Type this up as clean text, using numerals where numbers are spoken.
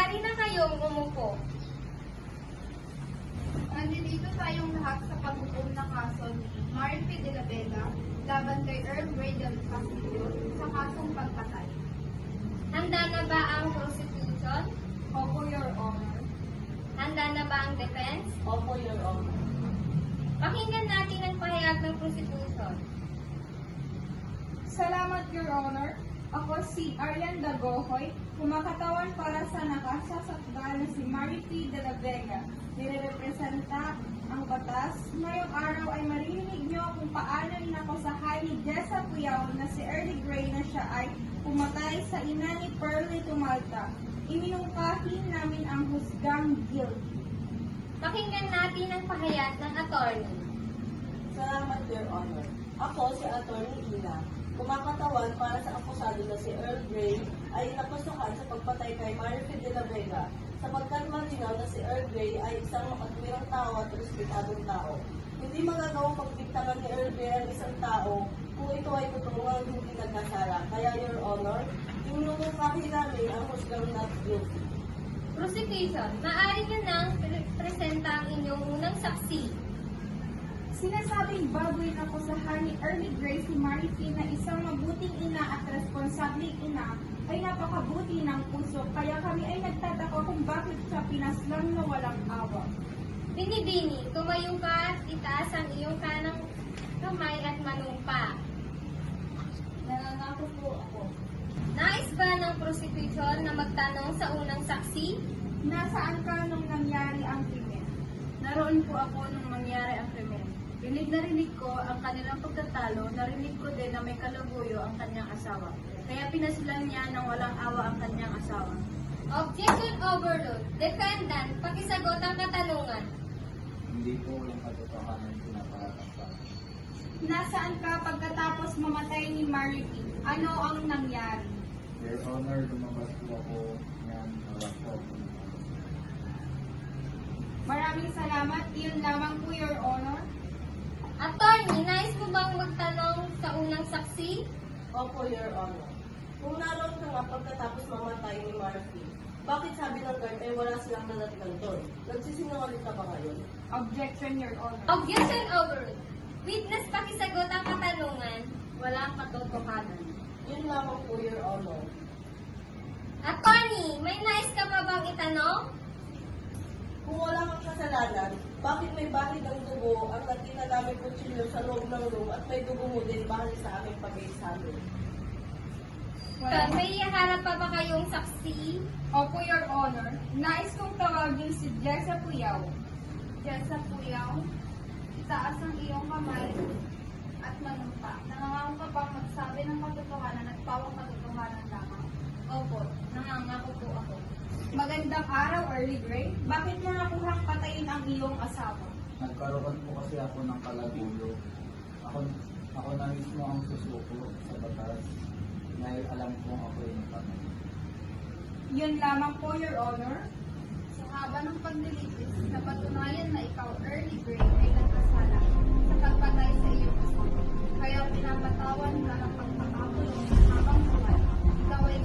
Maaari na kayong umupo. Nandito tayong lahat sa pag-ukom ng kaso ni Marifi de la Vega laban kay Earl Grey del Castillo sa kasong pagpatay. Handa na ba ang prosecution? Opo, Your Honor. Handa na ba ang defense? Opo, Your Honor. Pakinggan natin ang pahayag ng prosecution. Salamat, Your Honor. Ako si Arian Dagohoy, kumakatawan para sa nakasasakdal na si Marifi de la Vega. Nirerepresenta ang batas. Ngayong araw ay maririnig niyo kung paano inakusahan ni Jessa Puyao na si Early Grey na siya ay pumatay sa ina ni Pearlie Tumalta. Iminungkahi namin ang husgang guilty. Pakinggan natin ang pahayag ng attorney. Salamat, Your Honor. Ako, si Atty. Ina, kumakatawan para sa akusado na si Earl Grey ay nakusuhan sa pagpatay kay Marifi de la Vega sapagkat malinaw na si Earl Grey ay isang makatwirang tao at respetadong tao. Hindi magagawang pagbintangan ni Earl Grey ang isang tao kung ito ay totoong hindi nagkasala. Kaya, Your Honor, iminungkahi namin ang husgang not guilty. Prosecution, maaari nyo nang presenta ang inyong unang saksi. Sinasabing baboy na akusahan ni Early Grey si Marifi na isang mabuting ina at responsabling ina ay napakabuti ng puso, kaya kami ay nagtataka kung bakit siya pinaslang na walang awa. Bini-bini, tumayo ka at itaas ang iyong kanang kamay at manumpa. Nanangako po ako. Nais ba ng prosecution na magtanong sa unang saksi? Nasaan ka nung nangyari ang krimen? Naroon po ako nung mangyari ang krimen. Rinig na rinig ko ang kanilang pagtatalo, narinig ko din na may kalabuyo ang kanyang asawa. Kaya pinasilan niya ng walang awa ang kanyang asawa. Objection overruled. Defendant, pakisagot ang katanungan. Hindi po yung katotohanan pinaparatakpan. Nasaan ka pagkatapos mamatay ni Marifi? Ano ang nangyari? Your Honor, lumabas po ako ng harap po. Maraming salamat. Iyon lamang po, Your Honor. Attorney, nais mo bang magtanong sa unang saksi? Opo, Your Honor. Kung naroon ka nga pagkatapos mamatay ni Marifi, bakit sabi ng guard ay wala silang nalatgan doon? Nagsisinungaling ka ba ngayon? Objection, Your Honor. Objection overruled. Witness, pakisagot ang katanungan. Walang katotohanan. Yun lamang po, Your Honor. Attorney, may nais ka pa bang itanong? Kung wala kang kasalanan, bakit may bahid ng dugo ang nakita namin kutsilyo sa loob ng room at may dugo mo din bahid sa aming pag-examine? May harap pa ba kayong saksi? Opo, Your Honor. Nais kong tawagin si Jessa Puyao. Jessa Puyao, itaas ang iyong kamay at manumpa. Nangangako ka bang magsabi ng katotohanan at pawang katotohanan lamang? Opo, nangangako po ako. Magandang araw, Early Grey. Bakit mo nakuhang patayin ang iyong asawa? Nagkaroon po kasi ako ng kalagulo. Ako na mismo ang susuko sa batas dahil alam kong ako yung patay. Yun lamang po, Your Honor. Sa haba ng paglilitis, napatunayan na ikaw, Early Grey, ay nagkasala sa pagpatay sa iyong asawa. Kaya pinapatawan ka ng pagkakakulong habang buhay. Ikaw ay